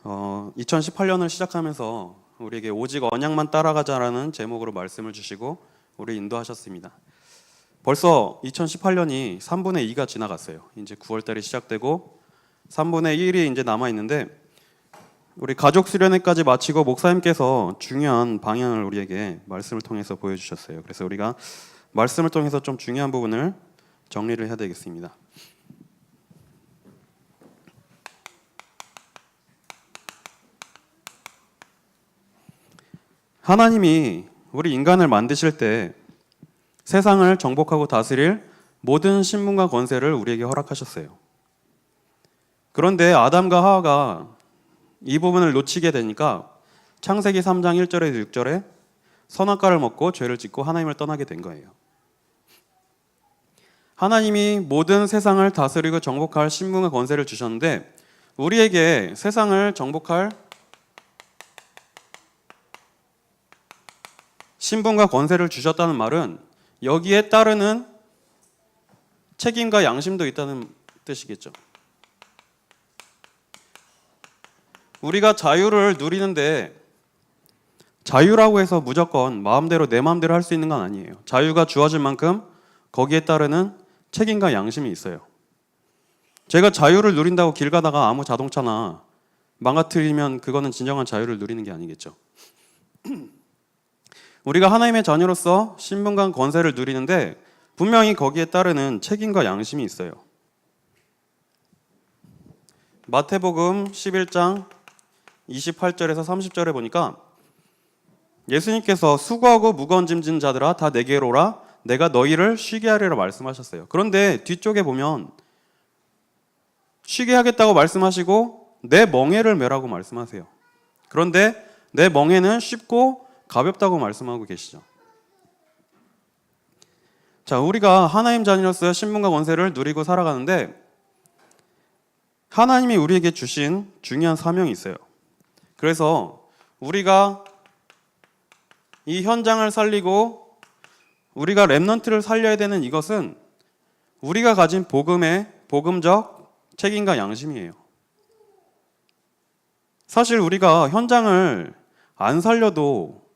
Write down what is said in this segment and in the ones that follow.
2018년을 시작하면서 우리에게 오직 언약만 따라가자라는 제목으로 말씀을 주시고 우리 인도하셨습니다. 벌써 2018년이 3분의 2가 지나갔어요. 이제 9월달이 시작되고 3분의 1이 이제 남아 있는데 우리 가족 수련회까지 마치고 목사님께서 중요한 방향을 우리에게 말씀을 통해서 보여주셨어요. 그래서 우리가 말씀을 통해서 좀 중요한 부분을 정리를 해야 되겠습니다. 하나님이 우리 인간을 만드실 때 세상을 정복하고 다스릴 모든 신분과 권세를 우리에게 허락하셨어요. 그런데 아담과 하와가 이 부분을 놓치게 되니까 창세기 3장 1절에서 6절에 선악과를 먹고 죄를 짓고 하나님을 떠나게 된 거예요. 하나님이 모든 세상을 다스리고 정복할 신분과 권세를 주셨는데 우리에게 세상을 정복할 신분과 권세를 주셨다는 말은 여기에 따르는 책임과 양심도 있다는 뜻이겠죠. 우리가 자유를 누리는데 자유라고 해서 무조건 마음대로 내 마음대로 할 수 있는 건 아니에요. 자유가 주어진 만큼 거기에 따르는 책임과 양심이 있어요. 제가 자유를 누린다고 길 가다가 아무 자동차나 망가뜨리면 그거는 진정한 자유를 누리는 게 아니겠죠. 우리가 하나님의 자녀로서 신분과 권세를 누리는데 분명히 거기에 따르는 책임과 양심이 있어요. 마태복음 11장 28절에서 30절에 보니까 예수님께서 수고하고 무거운 짐진 자들아 다 내게로 오라 내가 너희를 쉬게 하리라 말씀하셨어요. 그런데 뒤쪽에 보면 쉬게 하겠다고 말씀하시고 내 멍에를 메라고 말씀하세요. 그런데 내 멍에는 쉽고 가볍다고 말씀하고 계시죠. 자, 우리가 하나님 자녀로서 신분과 권세를 누리고 살아가는데 하나님이 우리에게 주신 중요한 사명이 있어요. 그래서 우리가 이 현장을 살리고 우리가 렘넌트를 살려야 되는 이것은 우리가 가진 복음의 복음적 책임과 양심이에요. 사실 우리가 현장을 안 살려도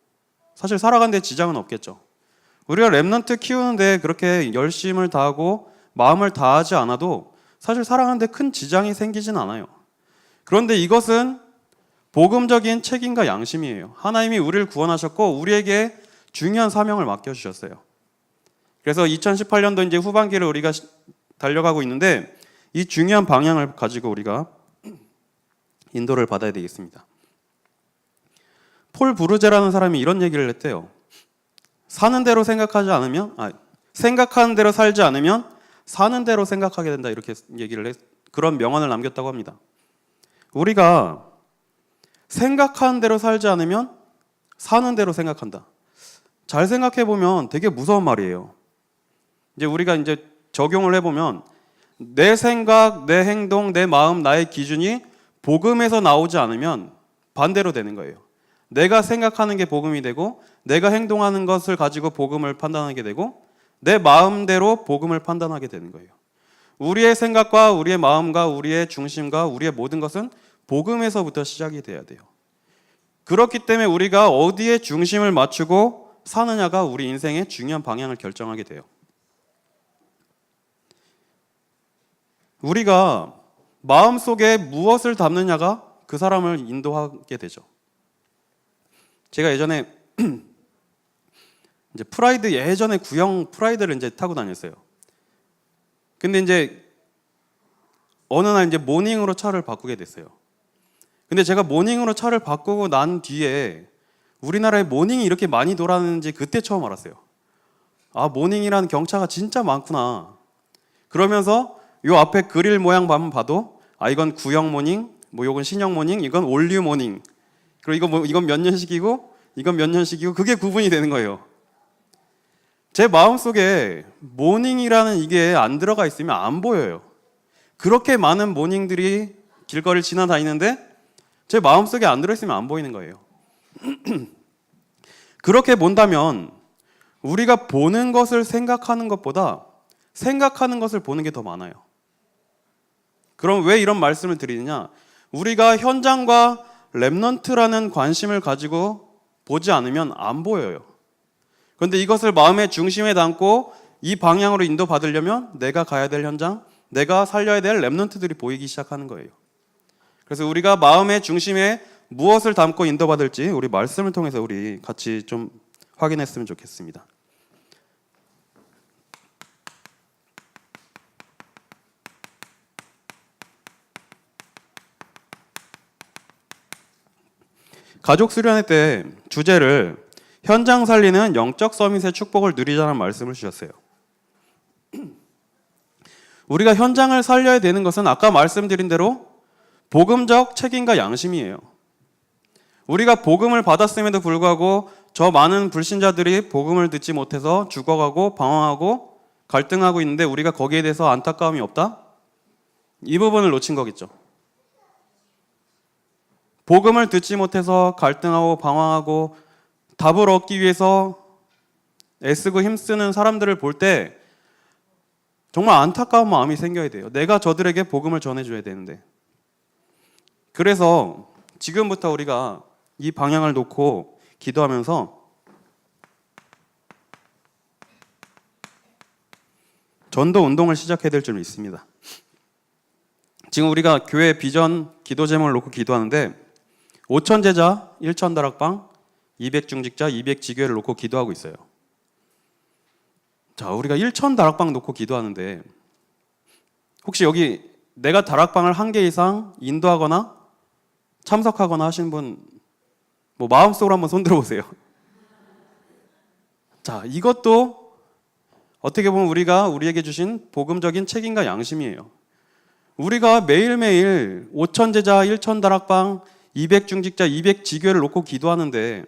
사실 살아가는 데 지장은 없겠죠. 우리가 렘넌트 키우는데 그렇게 열심을 다하고 마음을 다하지 않아도 사실 살아가는 데 큰 지장이 생기진 않아요. 그런데 이것은 복음적인 책임과 양심이에요. 하나님이 우리를 구원하셨고 우리에게 중요한 사명을 맡겨주셨어요. 그래서 2018년도 이제 후반기를 우리가 달려가고 있는데 이 중요한 방향을 가지고 우리가 인도를 받아야 되겠습니다. 폴 브루제라는 사람이 이런 얘기를 했대요. 사는 대로 생각하지 않으면, 생각하는 대로 살지 않으면 사는 대로 생각하게 된다. 이렇게 얘기를 그런 명언을 남겼다고 합니다. 우리가 생각하는 대로 살지 않으면 사는 대로 생각한다. 잘 생각해 보면 되게 무서운 말이에요. 이제 우리가 이제 적용을 해보면 내 생각, 내 행동, 내 마음, 나의 기준이 복음에서 나오지 않으면 반대로 되는 거예요. 내가 생각하는 게 복음이 되고 내가 행동하는 것을 가지고 복음을 판단하게 되고 내 마음대로 복음을 판단하게 되는 거예요. 우리의 생각과 우리의 마음과 우리의 중심과 우리의 모든 것은 복음에서부터 시작이 돼야 돼요. 그렇기 때문에 우리가 어디에 중심을 맞추고 사느냐가 우리 인생의 중요한 방향을 결정하게 돼요. 우리가 마음속에 무엇을 담느냐가 그 사람을 인도하게 되죠. 제가 예전에 이제 프라이드 예전에 구형 프라이드를 이제 타고 다녔어요. 근데 이제 어느 날 이제 모닝으로 차를 바꾸게 됐어요. 근데 제가 모닝으로 차를 바꾸고 난 뒤에 우리나라에 모닝이 이렇게 많이 돌았는지 그때 처음 알았어요. 아, 모닝이라는 경차가 진짜 많구나. 그러면서 요 앞에 그릴 모양 봐도 이건 구형 모닝, 뭐 요건 신형 모닝, 이건 올류 모닝. 그리고 이건 몇 년식이고 이건 몇 년식이고 그게 구분이 되는 거예요. 제 마음속에 모닝이라는 이게 안 들어가 있으면 안 보여요. 그렇게 많은 모닝들이 길거리를 지나다니는데 제 마음속에 안 들어있으면 안 보이는 거예요. 그렇게 본다면 우리가 보는 것을 생각하는 것보다 생각하는 것을 보는 게 더 많아요. 그럼 왜 이런 말씀을 드리느냐? 우리가 현장과 렘넌트라는 관심을 가지고 보지 않으면 안 보여요. 그런데 이것을 마음의 중심에 담고 이 방향으로 인도받으려면 내가 가야 될 현장, 내가 살려야 될 렘넌트들이 보이기 시작하는 거예요. 그래서 우리가 마음의 중심에 무엇을 담고 인도받을지 우리 말씀을 통해서 우리 같이 좀 확인했으면 좋겠습니다. 가족 수련회 때 주제를 현장 살리는 영적 서밋의 축복을 누리자는 말씀을 주셨어요. 우리가 현장을 살려야 되는 것은 아까 말씀드린 대로 복음적 책임과 양심이에요. 우리가 복음을 받았음에도 불구하고 저 많은 불신자들이 복음을 듣지 못해서 죽어가고 방황하고 갈등하고 있는데 우리가 거기에 대해서 안타까움이 없다? 이 부분을 놓친 거겠죠. 복음을 듣지 못해서 갈등하고 방황하고 답을 얻기 위해서 애쓰고 힘쓰는 사람들을 볼 때 정말 안타까운 마음이 생겨야 돼요. 내가 저들에게 복음을 전해줘야 되는데. 그래서 지금부터 우리가 이 방향을 놓고 기도하면서 전도 운동을 시작해야 될 줄 믿습니다. 지금 우리가 교회 비전 기도 제목을 놓고 기도하는데 5천 제자, 1천 다락방, 200 중직자, 200 지교회를 놓고 기도하고 있어요. 자, 우리가 1천 다락방 놓고 기도하는데 혹시 여기 내가 다락방을 한 개 이상 인도하거나 참석하거나 하신 분 뭐 마음속으로 한번 손 들어보세요. 자, 이것도 어떻게 보면 우리가 우리에게 주신 복음적인 책임과 양심이에요. 우리가 매일매일 5천 제자, 1천 다락방, 200 중직자, 200 지교회를 놓고 기도하는데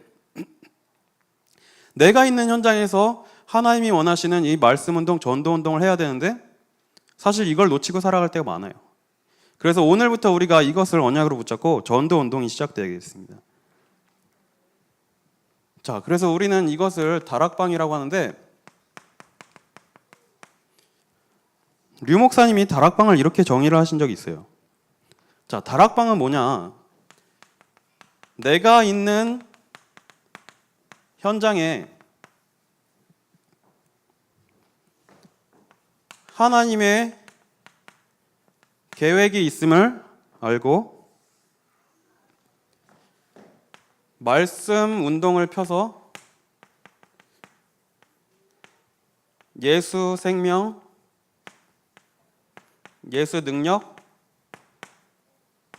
내가 있는 현장에서 하나님이 원하시는 이 말씀 운동, 전도 운동을 해야 되는데 사실 이걸 놓치고 살아갈 때가 많아요. 그래서 오늘부터 우리가 이것을 언약으로 붙잡고 전도 운동이 시작되겠습니다. 자, 그래서 우리는 이것을 다락방이라고 하는데 류 목사님이 다락방을 이렇게 정의를 하신 적이 있어요. 자, 다락방은 뭐냐? 내가 있는 현장에 하나님의 계획이 있음을 알고 말씀 운동을 펴서 예수 생명, 예수 능력,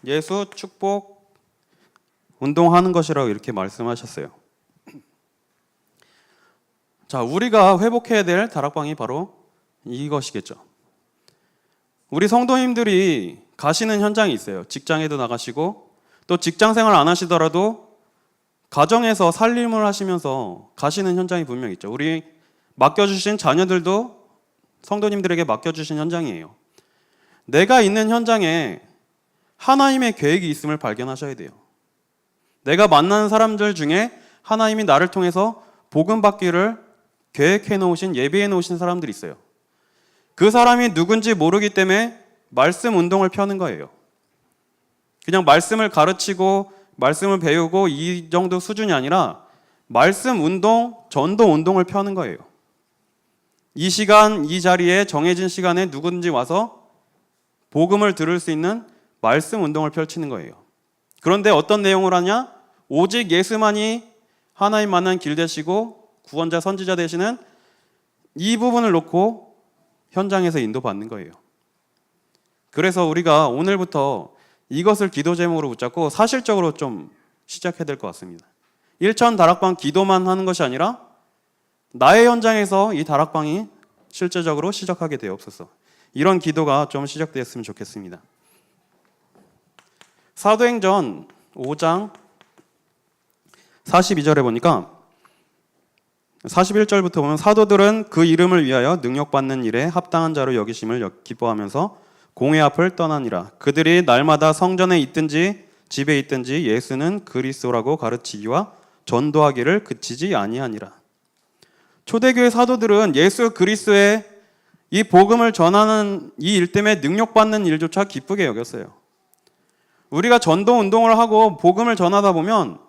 예수 축복 운동하는 것이라고 이렇게 말씀하셨어요. 자, 우리가 회복해야 될 다락방이 바로 이것이겠죠. 우리 성도님들이 가시는 현장이 있어요. 직장에도 나가시고 또 직장 생활 안 하시더라도 가정에서 살림을 하시면서 가시는 현장이 분명히 있죠. 우리 맡겨주신 자녀들도 성도님들에게 맡겨주신 현장이에요. 내가 있는 현장에 하나님의 계획이 있음을 발견하셔야 돼요. 내가 만나는 사람들 중에 하나님이 나를 통해서 복음 받기를 계획해 놓으신, 예비해 놓으신 사람들이 있어요. 그 사람이 누군지 모르기 때문에 말씀 운동을 펴는 거예요. 그냥 말씀을 가르치고 말씀을 배우고 이 정도 수준이 아니라 말씀 운동, 전도 운동을 펴는 거예요. 이 시간, 이 자리에 정해진 시간에 누군지 와서 복음을 들을 수 있는 말씀 운동을 펼치는 거예요. 그런데 어떤 내용을 하냐? 오직 예수만이 하나님 만난 길 되시고 구원자, 선지자 되시는 이 부분을 놓고 현장에서 인도받는 거예요. 그래서 우리가 오늘부터 이것을 기도 제목으로 붙잡고 사실적으로 좀 시작해야 될 것 같습니다. 1천 다락방 기도만 하는 것이 아니라 나의 현장에서 이 다락방이 실제적으로 시작하게 되옵소서. 이런 기도가 좀 시작되었으면 좋겠습니다. 사도행전 5장 42절에 보니까 41절부터 보면 사도들은 그 이름을 위하여 능력받는 일에 합당한 자로 여기심을 기뻐하면서 공회 앞을 떠나니라. 그들이 날마다 성전에 있든지 집에 있든지 예수는 그리스도라고 가르치기와 전도하기를 그치지 아니하니라. 초대교회 사도들은 예수 그리스도의 이 복음을 전하는 이 일 때문에 능력받는 일조차 기쁘게 여겼어요. 우리가 전도 운동을 하고 복음을 전하다 보면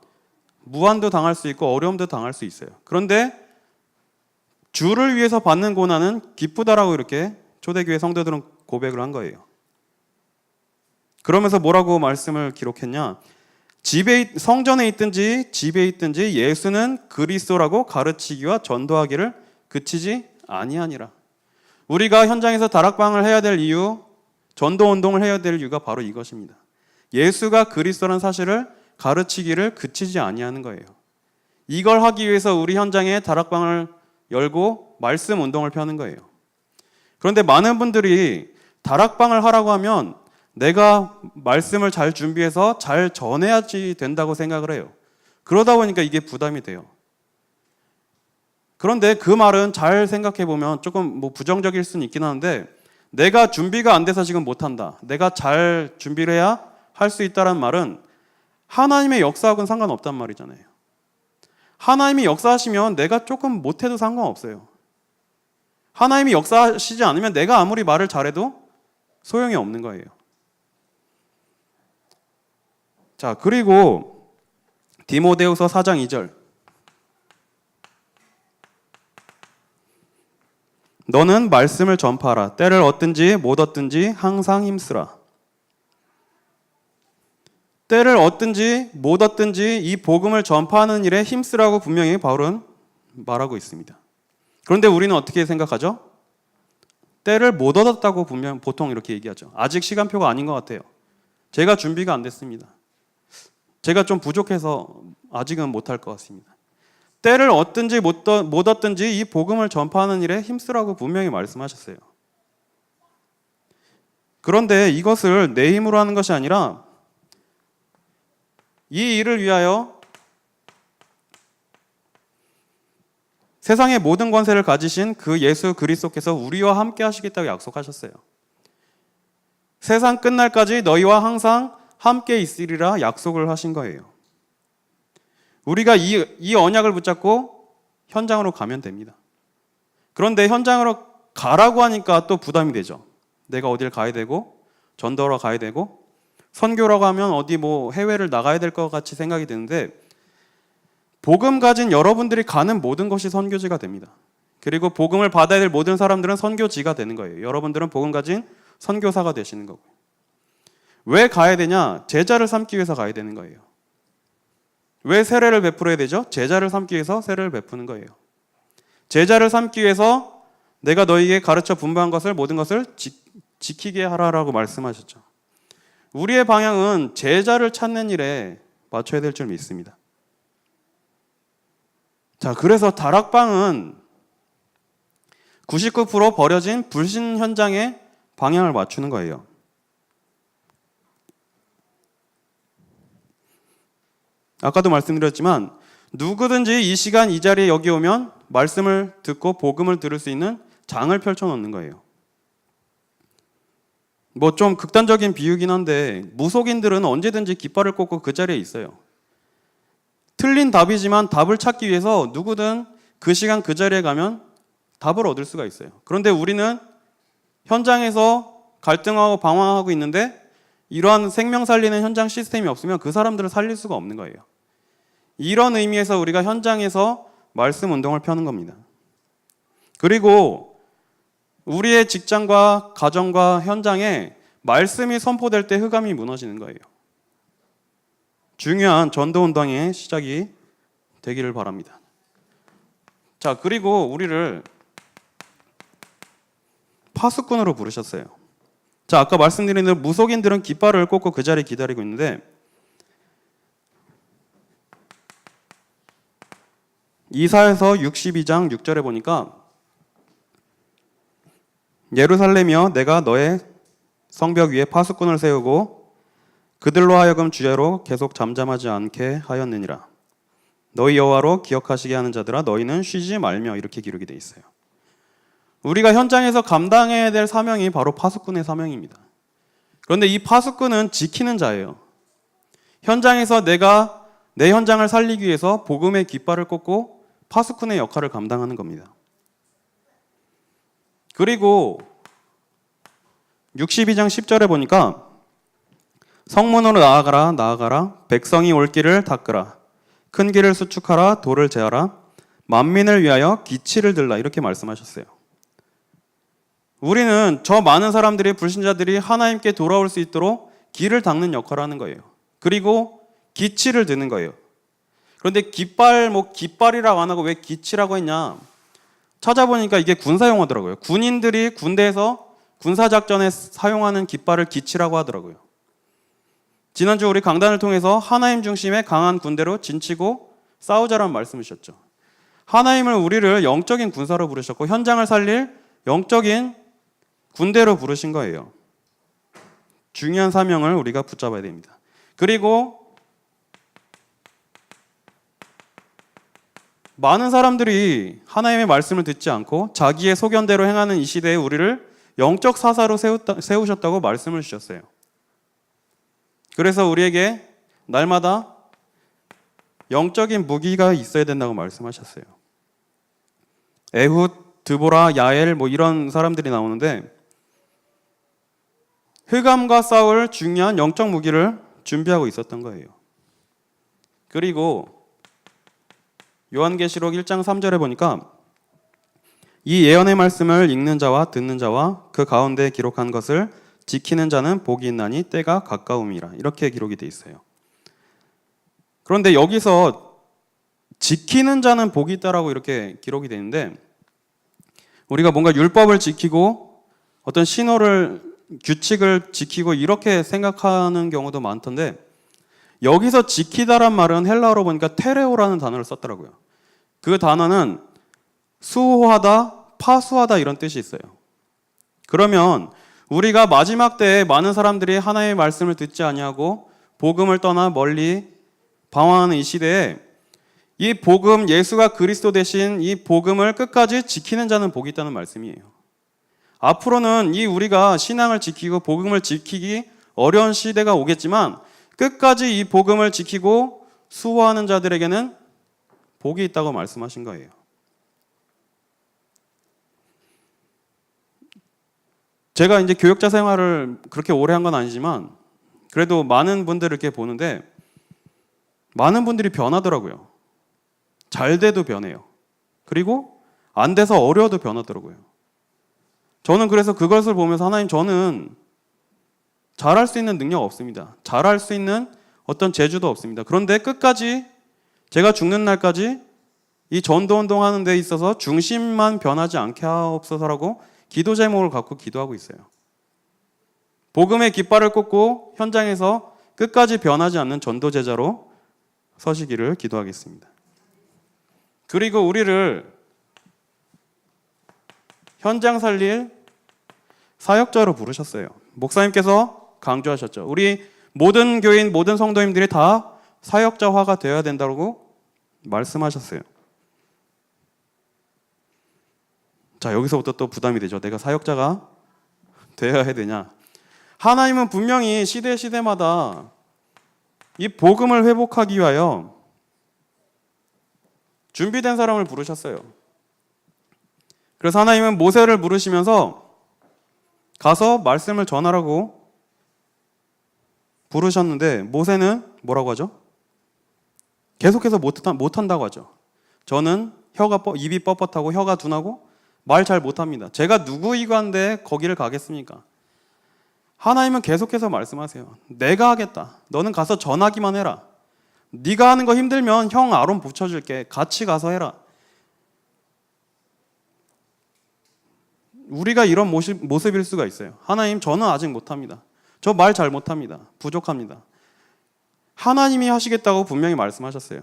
무한도 당할 수 있고 어려움도 당할 수 있어요. 그런데 주를 위해서 받는 고난은 기쁘다라고 이렇게 초대교회 성도들은 고백을 한 거예요. 그러면서 뭐라고 말씀을 기록했냐? 성전에 있든지 집에 있든지 예수는 그리스도라고 가르치기와 전도하기를 그치지 아니하니라. 우리가 현장에서 다락방을 해야 될 이유, 전도 운동을 해야 될 이유가 바로 이것입니다. 예수가 그리스도라는 사실을 가르치기를 그치지 아니하는 거예요. 이걸 하기 위해서 우리 현장에 다락방을 열고 말씀 운동을 펴는 거예요. 그런데 많은 분들이 다락방을 하라고 하면 내가 말씀을 잘 준비해서 잘 전해야지 된다고 생각을 해요. 그러다 보니까 이게 부담이 돼요. 그런데 그 말은 잘 생각해 보면 조금 부정적일 수는 있긴 하는데, 내가 준비가 안 돼서 지금 못한다, 내가 잘 준비를 해야 할 수 있다는 말은 하나님의 역사하고는 상관없단 말이잖아요. 하나님이 역사하시면 내가 조금 못해도 상관없어요. 하나님이 역사하시지 않으면 내가 아무리 말을 잘해도 소용이 없는 거예요. 자, 그리고 디모데후서 4장 2절. 너는 말씀을 전파하라. 때를 얻든지 못 얻든지 항상 힘쓰라. 때를 얻든지 못 얻든지 이 복음을 전파하는 일에 힘쓰라고 분명히 바울은 말하고 있습니다. 그런데 우리는 어떻게 생각하죠? 때를 못 얻었다고 보통 이렇게 얘기하죠. 아직 시간표가 아닌 것 같아요. 제가 준비가 안 됐습니다. 제가 좀 부족해서 아직은 못할 것 같습니다. 때를 얻든지 못 얻든지 이 복음을 전파하는 일에 힘쓰라고 분명히 말씀하셨어요. 그런데 이것을 내 힘으로 하는 것이 아니라 이 일을 위하여 세상의 모든 권세를 가지신 그 예수 그리스도께서 우리와 함께 하시겠다고 약속하셨어요. 세상 끝날까지 너희와 항상 함께 있으리라 약속을 하신 거예요. 우리가 이 언약을 붙잡고 현장으로 가면 됩니다. 그런데 현장으로 가라고 하니까 또 부담이 되죠. 내가 어딜 가야 되고 전도하러 가야 되고 선교라고 하면 어디 해외를 나가야 될 것 같이 생각이 드는데, 복음 가진 여러분들이 가는 모든 것이 선교지가 됩니다. 그리고 복음을 받아야 될 모든 사람들은 선교지가 되는 거예요. 여러분들은 복음 가진 선교사가 되시는 거고요. 왜 가야 되냐? 제자를 삼기 위해서 가야 되는 거예요. 왜 세례를 베풀어야 되죠? 제자를 삼기 위해서 세례를 베푸는 거예요. 제자를 삼기 위해서 내가 너희에게 가르쳐 분부한 것을 모든 것을 지키게 하라라고 말씀하셨죠. 우리의 방향은 제자를 찾는 일에 맞춰야 될 줄 믿습니다. 자, 그래서 다락방은 99% 버려진 불신 현장에 방향을 맞추는 거예요. 아까도 말씀드렸지만 누구든지 이 시간 이 자리에 여기 오면 말씀을 듣고 복음을 들을 수 있는 장을 펼쳐놓는 거예요. 좀 극단적인 비유긴 한데 무속인들은 언제든지 깃발을 꽂고 그 자리에 있어요. 틀린 답이지만 답을 찾기 위해서 누구든 그 시간 그 자리에 가면 답을 얻을 수가 있어요. 그런데 우리는 현장에서 갈등하고 방황하고 있는데 이러한 생명 살리는 현장 시스템이 없으면 그 사람들을 살릴 수가 없는 거예요. 이런 의미에서 우리가 현장에서 말씀 운동을 펴는 겁니다. 그리고 우리의 직장과 가정과 현장에 말씀이 선포될 때 흑암이 무너지는 거예요. 중요한 전도 운동의 시작이 되기를 바랍니다. 자, 그리고 우리를 파수꾼으로 부르셨어요. 자, 아까 말씀드린 대로 무속인들은 깃발을 꽂고 그 자리에 기다리고 있는데 이사야서 62장 6절에 보니까 예루살렘이여 내가 너의 성벽 위에 파수꾼을 세우고 그들로 하여금 주야로 계속 잠잠하지 않게 하였느니라. 너희 여호와로 기억하시게 하는 자들아 너희는 쉬지 말며, 이렇게 기록이 되어 있어요. 우리가 현장에서 감당해야 될 사명이 바로 파수꾼의 사명입니다. 그런데 이 파수꾼은 지키는 자예요. 현장에서 내가 내 현장을 살리기 위해서 복음의 깃발을 꽂고 파수꾼의 역할을 감당하는 겁니다. 그리고 62장 10절에 보니까 성문으로 나아가라 나아가라 백성이 올 길을 닦으라 큰 길을 수축하라 돌을 제하라 만민을 위하여 기치를 들라 이렇게 말씀하셨어요. 우리는 저 많은 사람들이 불신자들이 하나님께 돌아올 수 있도록 길을 닦는 역할을 하는 거예요. 그리고 기치를 드는 거예요. 그런데 깃발이라고 안 하고 왜 기치라고 했냐? 찾아보니까 이게 군사 용어더라고요. 군인들이 군대에서 군사작전에 사용하는 깃발을 기치라고 하더라고요. 지난주 우리 강단을 통해서 하나님 중심의 강한 군대로 진치고 싸우자라는 말씀을 주셨죠. 하나님을 우리를 영적인 군사로 부르셨고 현장을 살릴 영적인 군대로 부르신 거예요. 중요한 사명을 우리가 붙잡아야 됩니다. 그리고 많은 사람들이 하나님의 말씀을 듣지 않고 자기의 소견대로 행하는 이 시대에 우리를 영적 사사로 세우셨다고 말씀을 주셨어요. 그래서 우리에게 날마다 영적인 무기가 있어야 된다고 말씀하셨어요. 에훗, 드보라, 야엘 이런 사람들이 나오는데 흑암과 싸울 중요한 영적 무기를 준비하고 있었던 거예요. 그리고 요한계시록 1장 3절에 보니까 이 예언의 말씀을 읽는 자와 듣는 자와 그 가운데 기록한 것을 지키는 자는 복이 있나니 때가 가까움이라 이렇게 기록이 돼 있어요. 그런데 여기서 지키는 자는 복이 있다라고 이렇게 기록이 되는데 우리가 뭔가 율법을 지키고 어떤 규칙을 지키고 이렇게 생각하는 경우도 많던데 여기서 지키다란 말은 헬라어로 보니까 테레오라는 단어를 썼더라고요. 그 단어는 수호하다, 파수하다 이런 뜻이 있어요. 그러면 우리가 마지막 때에 많은 사람들이 하나님의 말씀을 듣지 아니하고 복음을 떠나 멀리 방황하는 이 시대에 이 복음, 예수가 그리스도 되신 이 복음을 끝까지 지키는 자는 복이 있다는 말씀이에요. 앞으로는 우리가 신앙을 지키고 복음을 지키기 어려운 시대가 오겠지만 끝까지 이 복음을 지키고 수호하는 자들에게는 복이 있다고 말씀하신 거예요. 제가 이제 교역자 생활을 그렇게 오래 한 건 아니지만 그래도 많은 분들을 이렇게 보는데 많은 분들이 변하더라고요. 잘 돼도 변해요. 그리고 안 돼서 어려워도 변하더라고요. 저는 그래서 그것을 보면서 하나님 저는 잘할 수 있는 능력 없습니다. 잘할 수 있는 어떤 재주도 없습니다. 그런데 끝까지 제가 죽는 날까지 이 전도운동 하는 데 있어서 중심만 변하지 않게 하옵소서라고 기도 제목을 갖고 기도하고 있어요. 복음의 깃발을 꽂고 현장에서 끝까지 변하지 않는 전도 제자로 서시기를 기도하겠습니다. 그리고 우리를 현장 살릴 사역자로 부르셨어요. 목사님께서 강조하셨죠. 우리 모든 교인, 모든 성도님들이 다 사역자화가 되어야 된다고 말씀하셨어요. 자, 여기서부터 또 부담이 되죠. 내가 사역자가 되어야 되냐. 하나님은 분명히 시대마다 이 복음을 회복하기 위하여 준비된 사람을 부르셨어요. 그래서 하나님은 모세를 부르시면서 가서 말씀을 전하라고 부르셨는데 모세는 뭐라고 하죠? 계속해서 못한다고 하죠. 저는 입이 뻣뻣하고 혀가 둔하고 말 잘 못합니다. 제가 누구이간데 거기를 가겠습니까? 하나님은 계속해서 말씀하세요. 내가 하겠다. 너는 가서 전하기만 해라. 네가 하는 거 힘들면 형 아론 붙여줄게. 같이 가서 해라. 우리가 이런 모습일 수가 있어요. 하나님 저는 아직 못합니다. 저 말 잘 못합니다. 부족합니다. 하나님이 하시겠다고 분명히 말씀하셨어요.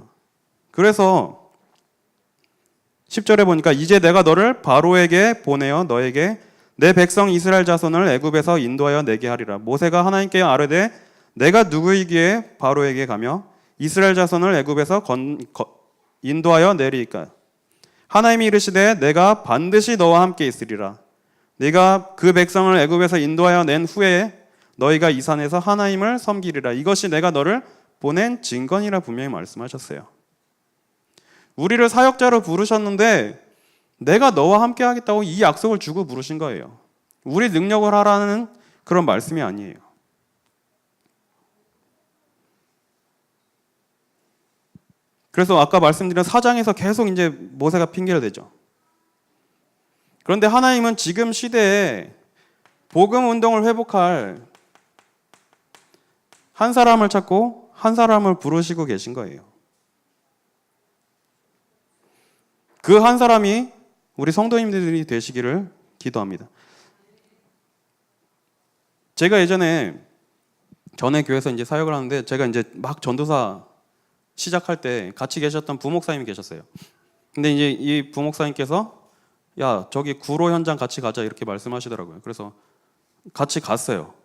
그래서 10절에 보니까 이제 내가 너를 바로에게 보내어 너에게 내 백성 이스라엘 자손을 애굽에서 인도하여 내게 하리라. 모세가 하나님께 아뢰되 내가 누구이기에 바로에게 가며 이스라엘 자손을 애굽에서 인도하여 내리이까. 하나님이 이르시되 내가 반드시 너와 함께 있으리라. 네가 그 백성을 애굽에서 인도하여 낸 후에 너희가 이 산에서 하나님을 섬기리라. 이것이 내가 너를 보낸 증거니라 분명히 말씀하셨어요. 우리를 사역자로 부르셨는데 내가 너와 함께 하겠다고 이 약속을 주고 부르신 거예요. 우리 능력을 하라는 그런 말씀이 아니에요. 그래서 아까 말씀드린 4장에서 계속 이제 모세가 핑계를 대죠. 그런데 하나님은 지금 시대에 복음 운동을 회복할 한 사람을 찾고 한 사람을 부르시고 계신 거예요. 그 한 사람이 우리 성도님들이 되시기를 기도합니다. 제가 예전에 전에 교회에서 이제 사역을 하는데 제가 이제 막 전도사 시작할 때 같이 계셨던 부목사님이 계셨어요. 근데 이제 이 부목사님께서 야, 저기 구로 현장 같이 가자 이렇게 말씀하시더라고요. 그래서 같이 갔어요.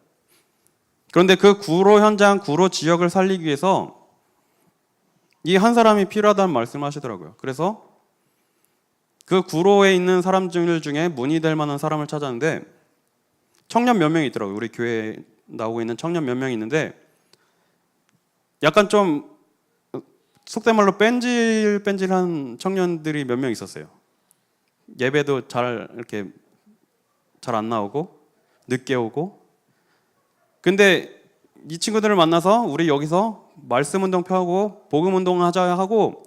그런데 그 구로 현장, 구로 지역을 살리기 위해서 이 한 사람이 필요하다는 말씀을 하시더라고요. 그래서 그 구로에 있는 사람들 중에 문의 될 만한 사람을 찾았는데 청년 몇 명이 있더라고요. 우리 교회에 나오고 있는 청년 몇 명이 있는데 약간 좀 속된 말로 뺀질뺀질한 청년들이 몇 명 있었어요. 예배도 잘 이렇게 잘 안 나오고 늦게 오고. 근데 이 친구들을 만나서 우리 여기서 말씀 운동 펴고 복음 운동 하자 하고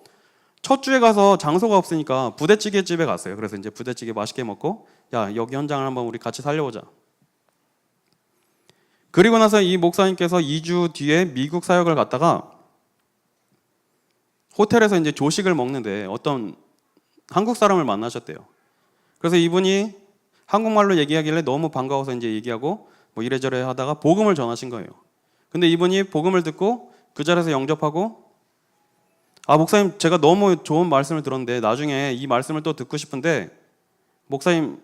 첫 주에 가서 장소가 없으니까 부대찌개 집에 갔어요. 그래서 이제 부대찌개 맛있게 먹고 야, 여기 현장을 한번 우리 같이 살려보자. 그리고 나서 이 목사님께서 2주 뒤에 미국 사역을 갔다가 호텔에서 이제 조식을 먹는데 어떤 한국 사람을 만나셨대요. 그래서 이분이 한국말로 얘기하길래 너무 반가워서 이제 얘기하고 뭐 이래저래 하다가 복음을 전하신 거예요. 근데 이분이 복음을 듣고 그 자리에서 영접하고 아, 목사님 제가 너무 좋은 말씀을 들었는데 나중에 이 말씀을 또 듣고 싶은데 목사님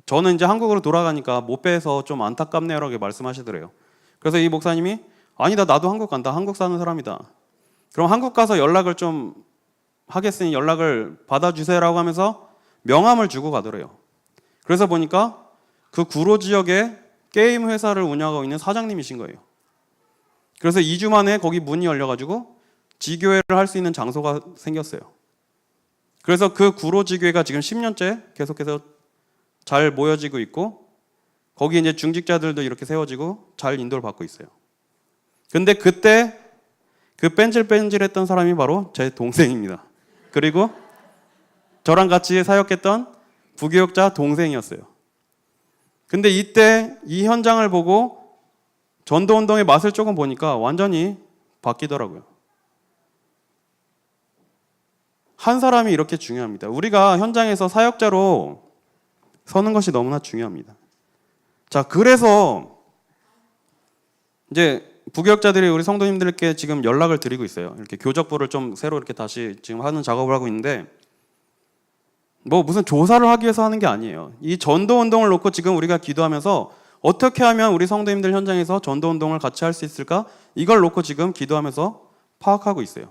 저는 이제 한국으로 돌아가니까 못 뵈서 좀 안타깝네요 라고 말씀하시더래요. 그래서 이 목사님이 아니다, 나도 한국 간다. 한국 사는 사람이다. 그럼 한국 가서 연락을 좀 하겠으니 연락을 받아주세요라고 하면서 명함을 주고 가더래요. 그래서 보니까 그 구로 지역에 게임 회사를 운영하고 있는 사장님이신 거예요. 그래서 2주 만에 거기 문이 열려가지고 지교회를 할 수 있는 장소가 생겼어요. 그래서 그 구로 지교회가 지금 10년째 계속해서 잘 모여지고 있고 거기 이제 중직자들도 이렇게 세워지고 잘 인도를 받고 있어요. 근데 그때 그 뺀질뺀질했던 사람이 바로 제 동생입니다. 그리고 저랑 같이 사역했던 부교역자 동생이었어요. 근데 이때 이 현장을 보고 전도운동의 맛을 조금 보니까 완전히 바뀌더라고요. 한 사람이 이렇게 중요합니다. 우리가 현장에서 사역자로 서는 것이 너무나 중요합니다. 자, 그래서 이제 부교역자들이 우리 성도님들께 지금 연락을 드리고 있어요. 이렇게 교적부를 좀 새로 이렇게 다시 지금 하는 작업을 하고 있는데 뭐 무슨 조사를 하기 위해서 하는 게 아니에요. 이 전도 운동을 놓고 지금 우리가 기도하면서 어떻게 하면 우리 성도님들 현장에서 전도 운동을 같이 할 수 있을까? 이걸 놓고 지금 기도하면서 파악하고 있어요.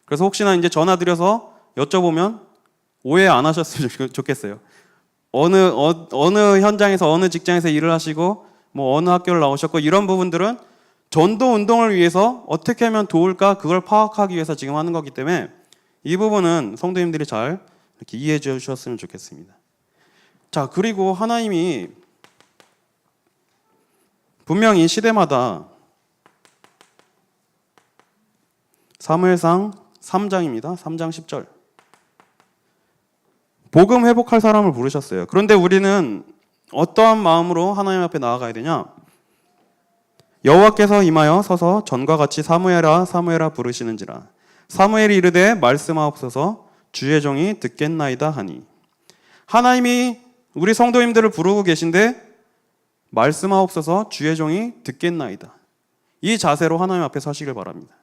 그래서 혹시나 이제 전화 드려서 여쭤보면 오해 안 하셨으면 좋겠어요. 어느 현장에서 어느 직장에서 일을 하시고 뭐 어느 학교를 나오셨고 이런 부분들은 전도 운동을 위해서 어떻게 하면 도울까 그걸 파악하기 위해서 지금 하는 거기 때문에 이 부분은 성도님들이 잘 이렇게 이해해 주셨으면 좋겠습니다. 자, 그리고 하나님이 분명히 시대마다 사무엘상 3장입니다. 3장 10절. 복음 회복할 사람을 부르셨어요. 그런데 우리는 어떠한 마음으로 하나님 앞에 나아가야 되냐? 여호와께서 임하여 서서 전과 같이 사무엘아 사무엘아 부르시는지라. 사무엘이 이르되 말씀하옵소서 주의 종이 듣겠나이다 하니. 하나님이 우리 성도님들을 부르고 계신데 말씀하옵소서 주의 종이 듣겠나이다. 이 자세로 하나님 앞에 서시길 바랍니다.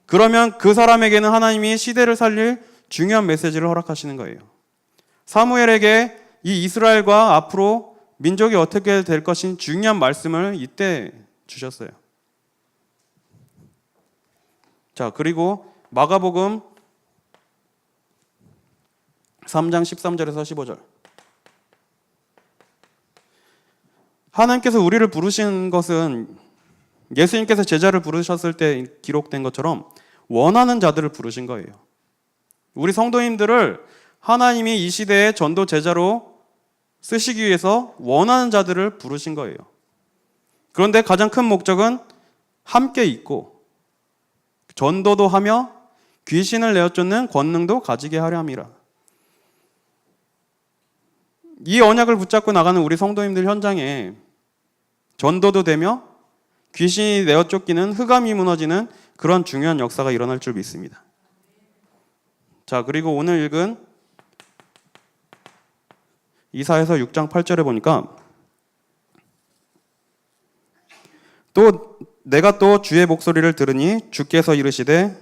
그러면 그 사람에게는 하나님이 시대를 살릴 중요한 메시지를 허락하시는 거예요. 사무엘에게 이 이스라엘과 앞으로 민족이 어떻게 될 것인 중요한 말씀을 이때 주셨어요. 자, 그리고 마가복음 3장 13절에서 15절. 하나님께서 우리를 부르신 것은 예수님께서 제자를 부르셨을 때 기록된 것처럼 원하는 자들을 부르신 거예요. 우리 성도님들을 하나님이 이 시대에 전도 제자로 쓰시기 위해서 원하는 자들을 부르신 거예요. 그런데 가장 큰 목적은 함께 있고 전도도 하며 귀신을 내어 쫓는 권능도 가지게 하려 함이라. 이 언약을 붙잡고 나가는 우리 성도님들 현장에 전도도 되며 귀신이 내어 쫓기는 흑암이 무너지는 그런 중요한 역사가 일어날 줄 믿습니다. 자, 그리고 오늘 읽은 이사야서 6장 8절에 보니까 또 내가 또 주의 목소리를 들으니 주께서 이르시되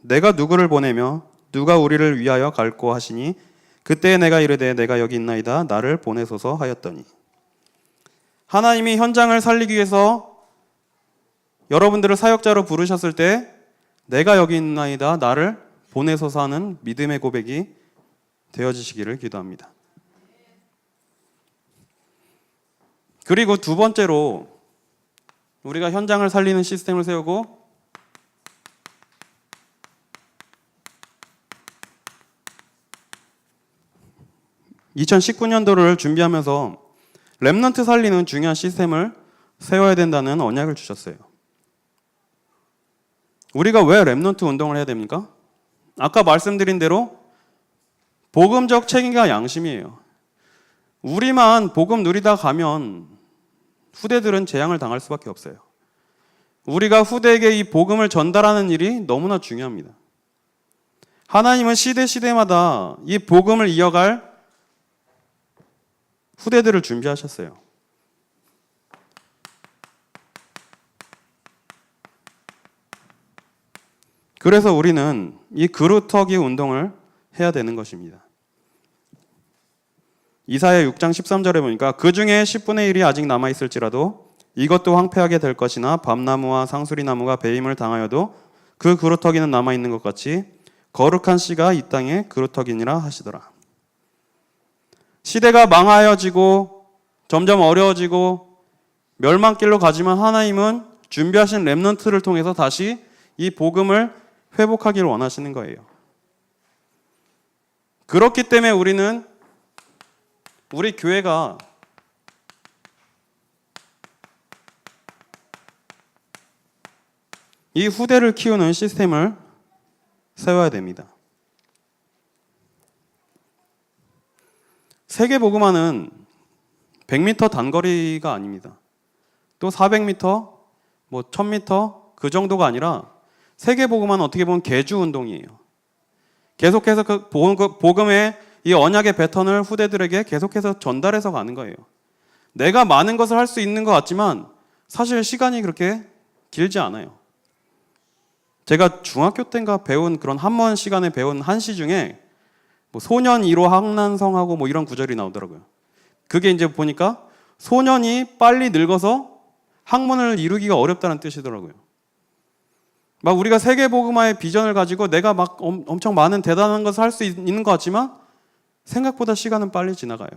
내가 누구를 보내며 누가 우리를 위하여 갈고 하시니 그때 내가 이르되 내가 여기 있나이다 나를 보내소서 하였더니. 하나님이 현장을 살리기 위해서 여러분들을 사역자로 부르셨을 때 내가 여기 있나이다 나를 보내소서 하는 믿음의 고백이 되어지시기를 기도합니다. 그리고 두 번째로 우리가 현장을 살리는 시스템을 세우고 2019년도를 준비하면서 렘넌트 살리는 중요한 시스템을 세워야 된다는 언약을 주셨어요. 우리가 왜 렘넌트 운동을 해야 됩니까? 아까 말씀드린 대로 복음적 책임과 양심이에요. 우리만 복음 누리다 가면 후대들은 재앙을 당할 수밖에 없어요. 우리가 후대에게 이 복음을 전달하는 일이 너무나 중요합니다. 하나님은 시대마다 이 복음을 이어갈 후대들을 준비하셨어요. 그래서 우리는 이 그루터기 운동을 해야 되는 것입니다. 이사야 6장 13절에 보니까 그 중에 10분의 1이 아직 남아있을지라도 이것도 황폐하게 될 것이나 밤나무와 상수리나무가 배임을 당하여도 그 그루터기는 남아있는 것 같이 거룩한 씨가 이 땅에 그루터기니라 하시더라. 시대가 망하여지고 점점 어려워지고 멸망길로 가지만 하나님은 준비하신 렘넌트를 통해서 다시 이 복음을 회복하기를 원하시는 거예요. 그렇기 때문에 우리 교회가 이 후대를 키우는 시스템을 세워야 됩니다. 세계복음화는 100m 단거리가 아닙니다. 또 400m, 1000m 그 정도가 아니라 세계복음화는 어떻게 보면 개주운동이에요. 계속해서 그 복음의 이 언약의 패턴을 후대들에게 계속해서 전달해서 가는 거예요. 내가 많은 것을 할 수 있는 것 같지만 사실 시간이 그렇게 길지 않아요. 제가 중학교 때인가 배운 그런 한문 시간에 배운 한시 중에 소년 1호 항난성하고 이런 구절이 나오더라고요. 그게 이제 보니까 소년이 빨리 늙어서 학문을 이루기가 어렵다는 뜻이더라고요. 우리가 세계복음화의 비전을 가지고 내가 엄청 많은 대단한 것을 할 수 있는 것 같지만 생각보다 시간은 빨리 지나가요.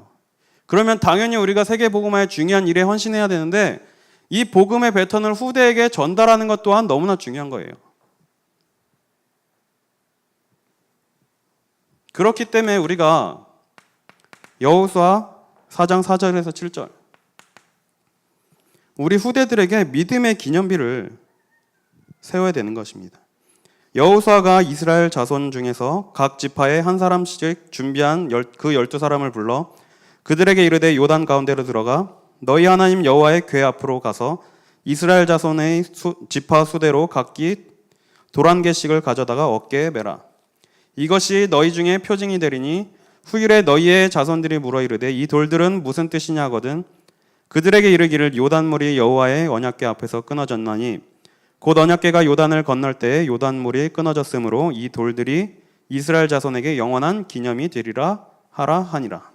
그러면 당연히 우리가 세계복음화의 중요한 일에 헌신해야 되는데 이 복음의 패턴을 후대에게 전달하는 것 또한 너무나 중요한 거예요. 그렇기 때문에 우리가 여호수아 4장 4절에서 7절 우리 후대들에게 믿음의 기념비를 세워야 되는 것입니다. 여호수아가 이스라엘 자손 중에서 각 지파에 한 사람씩 준비한 그 12사람을 불러 그들에게 이르되 요단 가운데로 들어가 너희 하나님 여호와의 궤 앞으로 가서 이스라엘 자손의 지파 수대로 각기 돌 한 개씩을 가져다가 어깨에 매라. 이것이 너희 중에 표징이 되리니 후일에 너희의 자손들이 물어 이르되 이 돌들은 무슨 뜻이냐 하거든 그들에게 이르기를 요단물이 여호와의 언약궤 앞에서 끊어졌나니 곧 언약궤가 요단을 건널 때에 요단물이 끊어졌으므로 이 돌들이 이스라엘 자손에게 영원한 기념이 되리라 하라 하니라.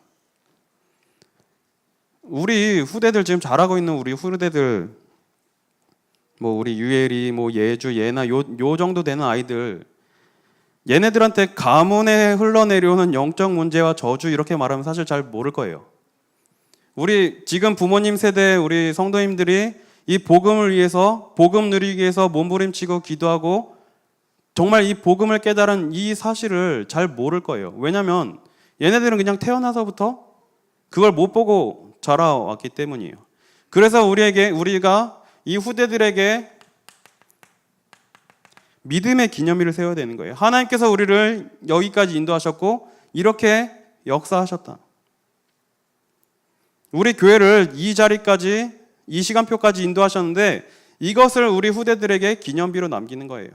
우리 후대들 지금 잘하고 있는 우리 후대들 우리 유엘이 예주 예나 요 정도 되는 아이들 얘네들한테 가문에 흘러내려오는 영적 문제와 저주 이렇게 말하면 사실 잘 모를 거예요. 우리 지금 부모님 세대 우리 성도님들이 이 복음을 위해서 복음 누리기 위해서 몸부림치고 기도하고 정말 이 복음을 깨달은 이 사실을 잘 모를 거예요. 왜냐하면 얘네들은 그냥 태어나서부터 그걸 못 보고 자라왔기 때문이에요. 그래서 우리가 이 후대들에게 믿음의 기념일을 세워야 되는 거예요. 하나님께서 우리를 여기까지 인도하셨고 이렇게 역사하셨다. 우리 교회를 이 자리까지, 이 시간표까지 인도하셨는데 이것을 우리 후대들에게 기념비로 남기는 거예요.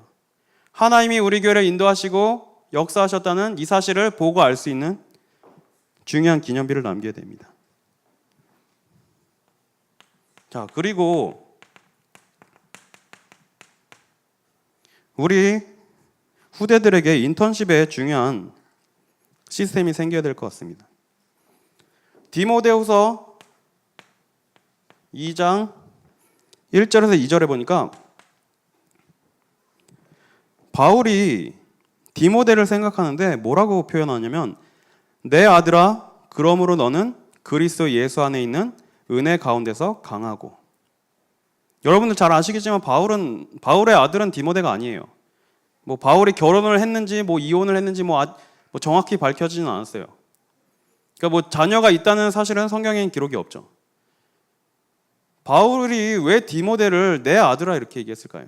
하나님이 우리 교회를 인도하시고 역사하셨다는 이 사실을 보고 알 수 있는 중요한 기념비를 남겨야 됩니다. 자, 그리고 우리 후대들에게 인턴십에 중요한 시스템이 생겨야 될 것 같습니다. 디모데후서 2장 1절에서 2절에 보니까 바울이 디모데를 생각하는데 뭐라고 표현하냐면 내 아들아 그러므로 너는 그리스도 예수 안에 있는 은혜 가운데서 강하고. 여러분들 잘 아시겠지만 바울의 아들은 디모데가 아니에요. 뭐 바울이 결혼을 했는지 뭐 이혼을 했는지 뭐 정확히 밝혀지지는 않았어요. 그러니까 뭐 자녀가 있다는 사실은 성경에는 기록이 없죠. 바울이 왜 디모데를 내 아들아 이렇게 얘기했을까요?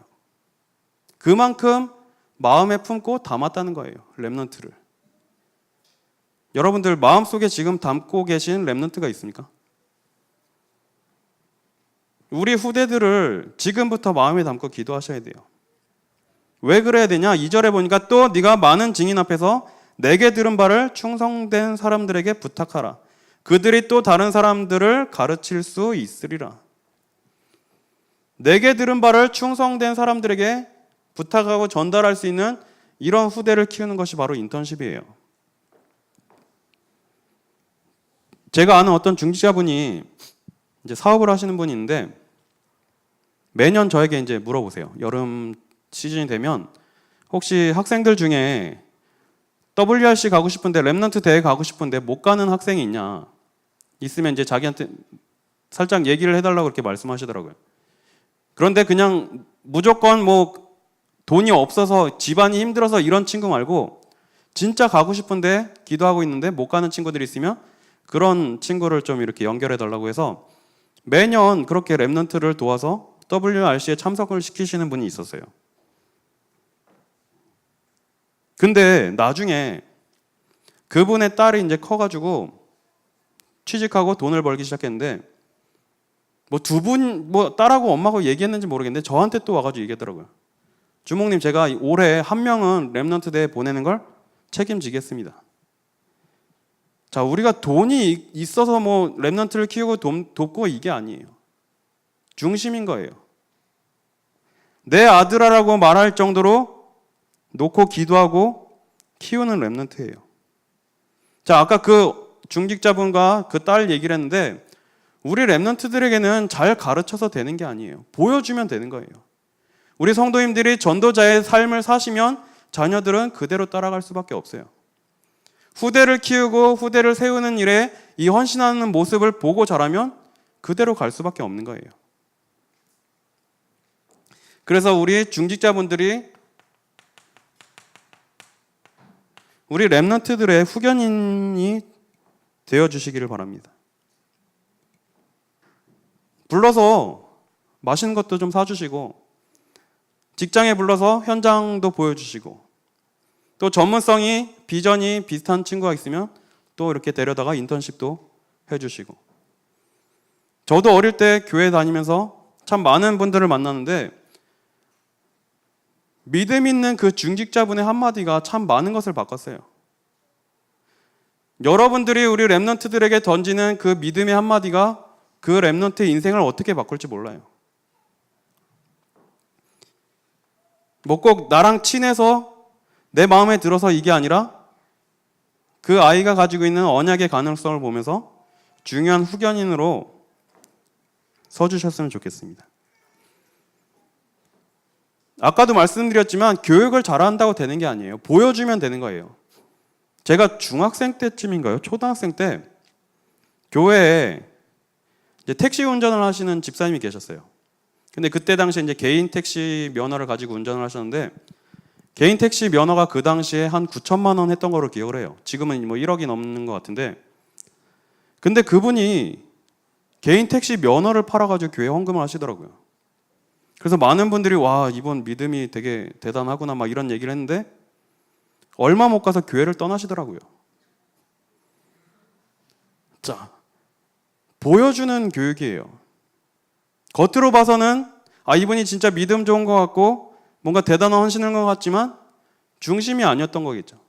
그만큼 마음에 품고 담았다는 거예요. 렘넌트를. 여러분들 마음속에 지금 담고 계신 렘넌트가 있습니까? 우리 후대들을 지금부터 마음에 담고 기도하셔야 돼요. 왜 그래야 되냐? 2절에 보니까 또 네가 많은 증인 앞에서 내게 들은 바를 충성된 사람들에게 부탁하라. 그들이 또 다른 사람들을 가르칠 수 있으리라. 내게 들은 바를 충성된 사람들에게 부탁하고 전달할 수 있는 이런 후대를 키우는 것이 바로 인턴십이에요. 제가 아는 어떤 중직자분이 이제 사업을 하시는 분이 있는데 매년 저에게 이제 물어보세요. 여름 시즌이 되면 혹시 학생들 중에 WRC 가고 싶은데 렘넌트 대회 가고 싶은데 못 가는 학생이 있냐? 있으면 이제 자기한테 살짝 얘기를 해달라고 그렇게 말씀하시더라고요. 그런데 그냥 무조건 뭐 돈이 없어서 집안이 힘들어서 이런 친구 말고 진짜 가고 싶은데 기도하고 있는데 못 가는 친구들이 있으면 그런 친구를 좀 이렇게 연결해 달라고 해서 매년 그렇게 렘넌트를 도와서 WRC에 참석을 시키시는 분이 있었어요. 근데 나중에 그분의 딸이 이제 커가지고 취직하고 돈을 벌기 시작했는데 뭐 두 분, 뭐 딸하고 엄마하고 얘기했는지 모르겠는데 저한테 또 와가지고 얘기하더라고요. 주목님, 제가 올해 한 명은 렘넌트 대회 보내는 걸 책임지겠습니다. 자, 우리가 돈이 있어서 뭐 렘넌트를 키우고 돕고 이게 아니에요. 중심인 거예요. 내 아들아라고 말할 정도로 놓고 기도하고 키우는 렘넌트예요. 자, 아까 그 중직자분과 그 딸 얘기를 했는데 우리 렘넌트들에게는 잘 가르쳐서 되는 게 아니에요. 보여주면 되는 거예요. 우리 성도님들이 전도자의 삶을 사시면 자녀들은 그대로 따라갈 수밖에 없어요. 후대를 키우고 후대를 세우는 일에 이 헌신하는 모습을 보고 자라면 그대로 갈 수밖에 없는 거예요. 그래서 우리 중직자분들이 우리 렘넌트들의 후견인이 되어주시기를 바랍니다. 불러서 맛있는 것도 좀 사주시고 직장에 불러서 현장도 보여주시고 또 전문성이 비전이 비슷한 친구가 있으면 또 이렇게 데려다가 인턴십도 해주시고. 저도 어릴 때 교회 다니면서 참 많은 분들을 만났는데 믿음 있는 그 중직자분의 한마디가 참 많은 것을 바꿨어요. 여러분들이 우리 렘넌트들에게 던지는 그 믿음의 한마디가 그 렘넌트의 인생을 어떻게 바꿀지 몰라요. 뭐 꼭 나랑 친해서 내 마음에 들어서 이게 아니라 그 아이가 가지고 있는 언약의 가능성을 보면서 중요한 후견인으로 서주셨으면 좋겠습니다. 아까도 말씀드렸지만 교육을 잘한다고 되는 게 아니에요. 보여주면 되는 거예요. 제가 중학생 때쯤인가요? 초등학생 때 교회에 이제 택시 운전을 하시는 집사님이 계셨어요. 근데 그때 당시에 이제 개인 택시 면허를 가지고 운전을 하셨는데 개인 택시 면허가 그 당시에 한 9천만 원 했던 거로 기억을 해요. 지금은 뭐 1억이 넘는 것 같은데 근데 그분이 개인 택시 면허를 팔아가지고 교회 헌금을 하시더라고요. 그래서 많은 분들이 와, 이번 믿음이 되게 대단하구나 막 이런 얘기를 했는데 얼마 못 가서 교회를 떠나시더라고요. 자, 보여주는 교육이에요. 겉으로 봐서는 이분이 진짜 믿음 좋은 것 같고 뭔가 대단한 헌신인 것 같지만 중심이 아니었던 거겠죠.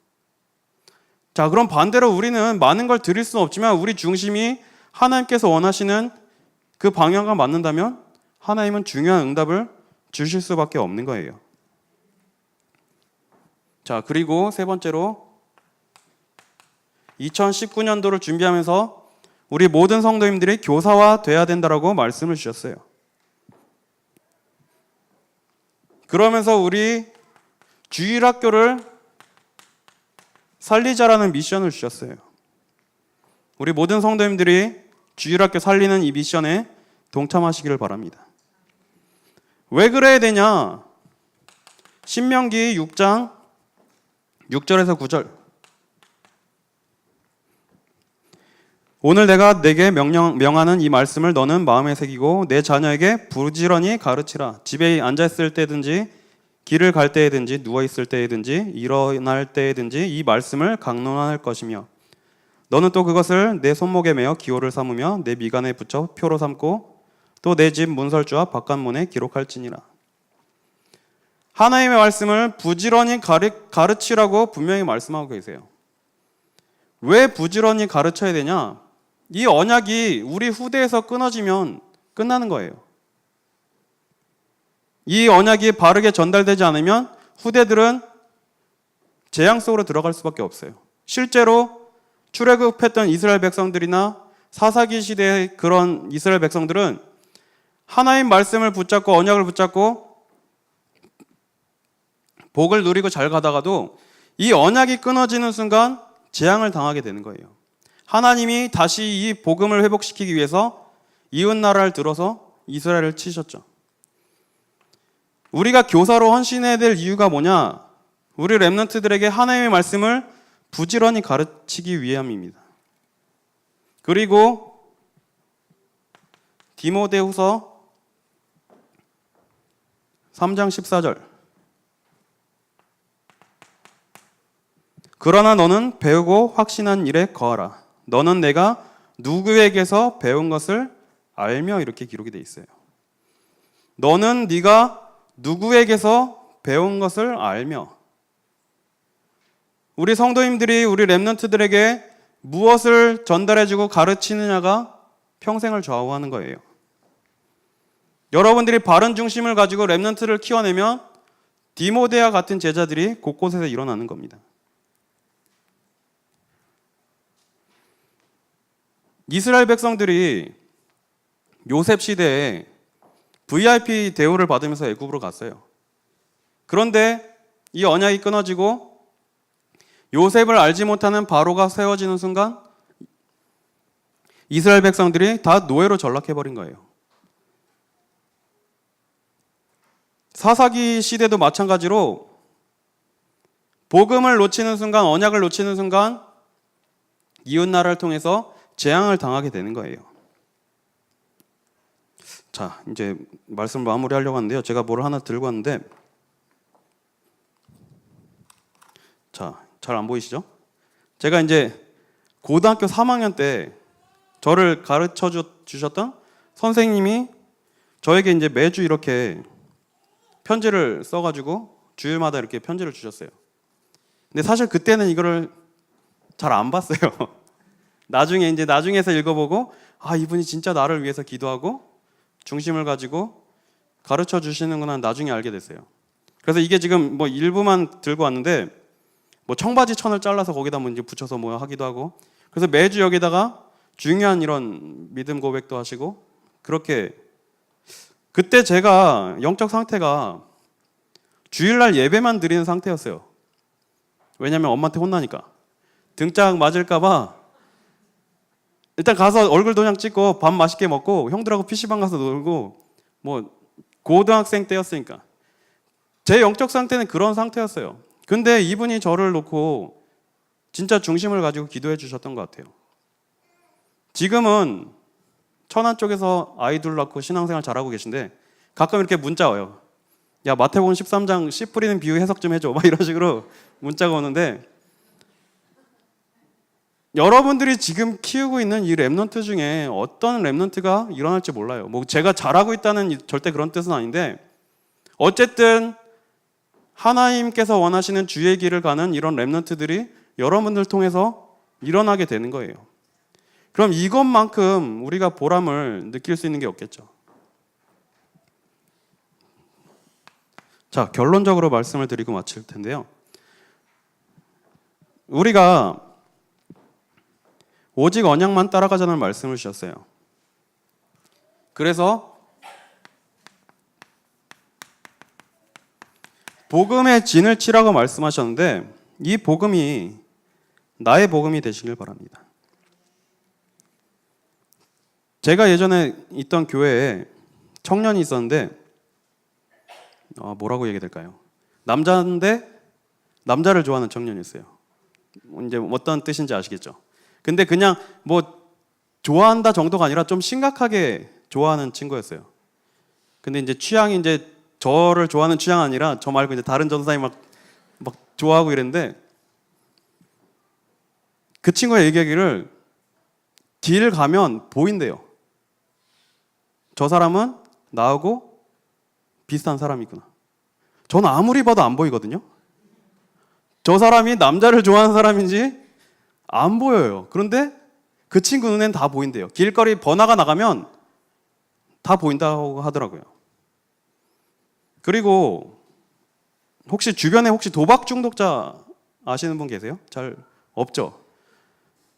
자, 그럼 반대로 우리는 많은 걸 드릴 수는 없지만 우리 중심이 하나님께서 원하시는 그 방향과 맞는다면 하나님은 중요한 응답을 주실 수밖에 없는 거예요. 자, 그리고 세 번째로 2019년도를 준비하면서 우리 모든 성도님들이 교사화 돼야 된다라고 말씀을 주셨어요. 그러면서 우리 주일학교를 살리자라는 미션을 주셨어요. 우리 모든 성도님들이 주일학교 살리는 이 미션에 동참하시기를 바랍니다. 왜 그래야 되냐? 신명기 6장 6절에서 9절. 오늘 내가 내게 명하는 이 말씀을 너는 마음에 새기고 내 자녀에게 부지런히 가르치라. 집에 앉아있을 때든지 길을 갈 때에든지 누워있을 때에든지 일어날 때에든지 이 말씀을 강론할 것이며 너는 또 그것을 내 손목에 매어 기호를 삼으며 내 미간에 붙여 표로 삼고 또 내 집 문설주와 바깥문에 기록할지니라. 하나님의 말씀을 부지런히 가르치라고 분명히 말씀하고 계세요. 왜 부지런히 가르쳐야 되냐? 이 언약이 우리 후대에서 끊어지면 끝나는 거예요. 이 언약이 바르게 전달되지 않으면 후대들은 재앙 속으로 들어갈 수밖에 없어요. 실제로 출애굽했던 이스라엘 백성들이나 사사기 시대의 그런 이스라엘 백성들은 하나님 말씀을 붙잡고 언약을 붙잡고 복을 누리고 잘 가다가도 이 언약이 끊어지는 순간 재앙을 당하게 되는 거예요. 하나님이 다시 이 복음을 회복시키기 위해서 이웃 나라를 들어서 이스라엘을 치셨죠. 우리가 교사로 헌신해야 될 이유가 뭐냐? 우리 렘넌트들에게 하나님의 말씀을 부지런히 가르치기 위함입니다. 그리고 디모데후서 3장 14절. 그러나 너는 배우고 확신한 일에 거하라. 너는 내가 누구에게서 배운 것을 알며 이렇게 기록이 돼 있어요. 너는 네가 누구에게서 배운 것을 알며. 우리 성도님들이 우리 렘넌트들에게 무엇을 전달해주고 가르치느냐가 평생을 좌우하는 거예요. 여러분들이 바른 중심을 가지고 렘넌트를 키워내면 디모데와 같은 제자들이 곳곳에서 일어나는 겁니다. 이스라엘 백성들이 요셉 시대에 VIP 대우를 받으면서 애굽으로 갔어요. 그런데 이 언약이 끊어지고 요셉을 알지 못하는 바로가 세워지는 순간 이스라엘 백성들이 다 노예로 전락해버린 거예요. 사사기 시대도 마찬가지로 복음을 놓치는 순간, 언약을 놓치는 순간 이웃 나라를 통해서 재앙을 당하게 되는 거예요. 자, 이제 말씀을 마무리하려고 하는데요. 제가 뭘 하나 들고 왔는데, 자, 잘 안 보이시죠? 제가 이제 고등학교 3학년 때 저를 가르쳐 주셨던 선생님이 저에게 이제 매주 이렇게 편지를 써가지고 주일마다 이렇게 편지를 주셨어요. 근데 사실 그때는 이거를 잘 안 봤어요. 나중에서 읽어보고 이분이 진짜 나를 위해서 기도하고 중심을 가지고 가르쳐 주시는구나 나중에 알게 됐어요. 그래서 이게 지금 뭐 일부만 들고 왔는데 뭐 청바지 천을 잘라서 거기다 뭐 이제 붙여서 뭐 하기도 하고 그래서 매주 여기다가 중요한 이런 믿음 고백도 하시고 그렇게 그때 제가 영적 상태가 주일날 예배만 드리는 상태였어요. 왜냐면 엄마한테 혼나니까 등짝 맞을까봐 일단 가서 얼굴 도장 찍고 밥 맛있게 먹고 형들하고 PC방 가서 놀고 뭐 고등학생 때였으니까 제 영적 상태는 그런 상태였어요. 근데 이분이 저를 놓고 진짜 중심을 가지고 기도해 주셨던 것 같아요. 지금은 천안 쪽에서 아이들 낳고 신앙생활 잘하고 계신데 가끔 이렇게 문자 와요. 야, 마태복음 13장 씨 뿌리는 비유 해석 좀 해줘. 막 이런 식으로 문자가 오는데, 여러분들이 지금 키우고 있는 이 랩넌트 중에 어떤 랩넌트가 일어날지 몰라요. 뭐 제가 잘하고 있다는 절대 그런 뜻은 아닌데, 어쨌든 하나님께서 원하시는 주의 길을 가는 이런 랩넌트들이 여러분들 통해서 일어나게 되는 거예요. 그럼 이것만큼 우리가 보람을 느낄 수 있는 게 없겠죠. 자, 결론적으로 말씀을 드리고 마칠 텐데요. 우리가 오직 언약만 따라가자는 말씀을 주셨어요. 그래서 복음의 진을 치라고 말씀하셨는데, 이 복음이 나의 복음이 되시길 바랍니다. 제가 예전에 있던 교회에 청년이 있었는데, 뭐라고 얘기해야 될까요? 남자인데 남자를 좋아하는 청년이었어요. 이제 어떤 뜻인지 아시겠죠? 근데 그냥 뭐 좋아한다 정도가 아니라 좀 심각하게 좋아하는 친구였어요. 근데 이제 취향이 이제 저를 좋아하는 취향 아니라 저 말고 이제 다른 전도사님 막 좋아하고 이랬는데, 그 친구가 얘기하기를 길 가면 보인대요. 저 사람은 나하고 비슷한 사람이구나. 저는 아무리 봐도 안 보이거든요. 저 사람이 남자를 좋아하는 사람인지 안 보여요. 그런데 그 친구 눈엔 다 보인대요. 길거리 번화가 나가면 다 보인다고 하더라고요. 그리고 혹시 주변에 도박 중독자 아시는 분 계세요? 잘 없죠?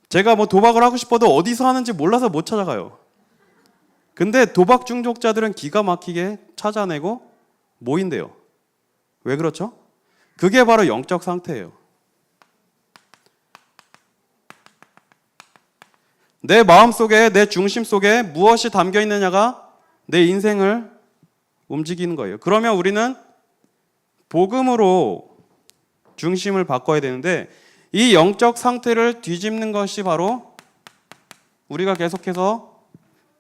제가 뭐 도박을 하고 싶어도 어디서 하는지 몰라서 못 찾아가요. 근데 도박 중독자들은 기가 막히게 찾아내고 모인대요. 왜 그렇죠? 그게 바로 영적 상태예요. 내 마음 속에, 내 중심 속에 무엇이 담겨 있느냐가 내 인생을 움직이는 거예요. 그러면 우리는 복음으로 중심을 바꿔야 되는데, 이 영적 상태를 뒤집는 것이 바로 우리가 계속해서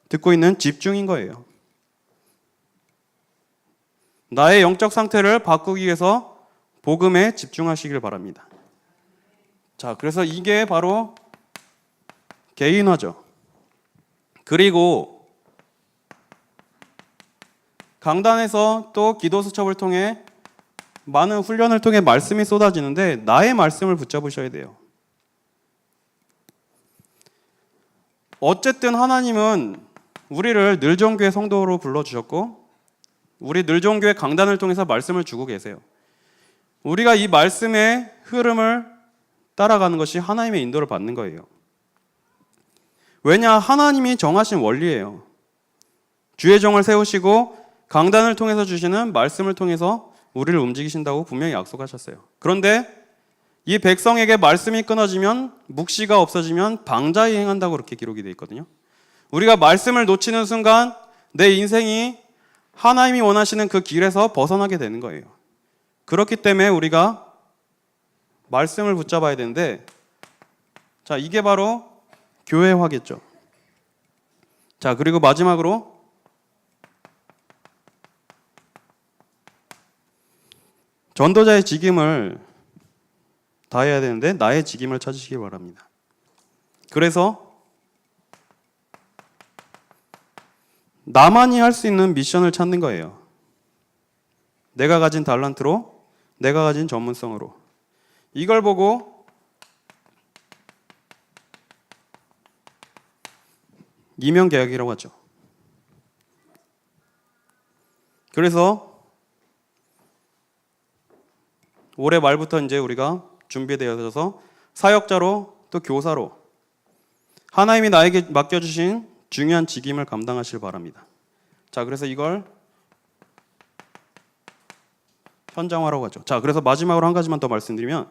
듣고 있는 집중인 거예요. 나의 영적 상태를 바꾸기 위해서 복음에 집중하시길 바랍니다. 자, 그래서 이게 바로 개인화죠. 그리고 강단에서 또 기도 수첩을 통해 많은 훈련을 통해 말씀이 쏟아지는데, 나의 말씀을 붙잡으셔야 돼요. 어쨌든 하나님은 우리를 늘종교의 성도로 불러주셨고, 우리 늘종교의 강단을 통해서 말씀을 주고 계세요. 우리가 이 말씀의 흐름을 따라가는 것이 하나님의 인도를 받는 거예요. 왜냐? 하나님이 정하신 원리예요. 주의 종을 세우시고 강단을 통해서 주시는 말씀을 통해서 우리를 움직이신다고 분명히 약속하셨어요. 그런데 이 백성에게 말씀이 끊어지면, 묵시가 없어지면 방자히 행한다고 그렇게 기록이 되어 있거든요. 우리가 말씀을 놓치는 순간 내 인생이 하나님이 원하시는 그 길에서 벗어나게 되는 거예요. 그렇기 때문에 우리가 말씀을 붙잡아야 되는데, 자, 이게 바로 교회화겠죠. 자, 그리고 마지막으로 전도자의 직임을 다해야 되는데, 나의 직임을 찾으시기 바랍니다. 그래서 나만이 할 수 있는 미션을 찾는 거예요. 내가 가진 달란트로, 내가 가진 전문성으로. 이걸 보고 이명계약이라고 하죠. 그래서 올해 말부터 이제 우리가 준비되어서 사역자로, 또 교사로 하나님이 나에게 맡겨주신 중요한 직임을 감당하시길 바랍니다. 자, 그래서 이걸 현장화라고 하죠. 자, 그래서 마지막으로 한 가지만 더 말씀드리면,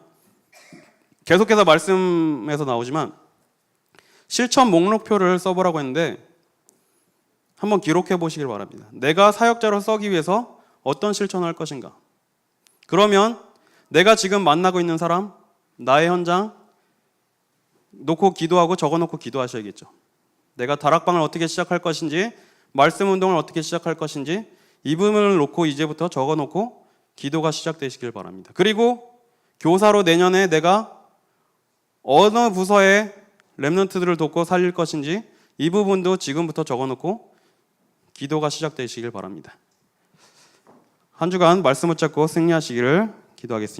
계속해서 말씀에서 나오지만 실천 목록표를 써보라고 했는데, 한번 기록해 보시길 바랍니다. 내가 사역자로 서기 위해서 어떤 실천을 할 것인가. 그러면 내가 지금 만나고 있는 사람, 나의 현장 놓고 기도하고 적어놓고 기도하셔야겠죠. 내가 다락방을 어떻게 시작할 것인지, 말씀 운동을 어떻게 시작할 것인지, 이 부분을 놓고 이제부터 적어놓고 기도가 시작되시길 바랍니다. 그리고 교사로 내년에 내가 어느 부서에 렘넌트들을 돕고 살릴 것인지 이 부분도 지금부터 적어놓고 기도가 시작되시길 바랍니다. 한 주간 말씀 붙잡고 승리하시기를 기도하겠습니다.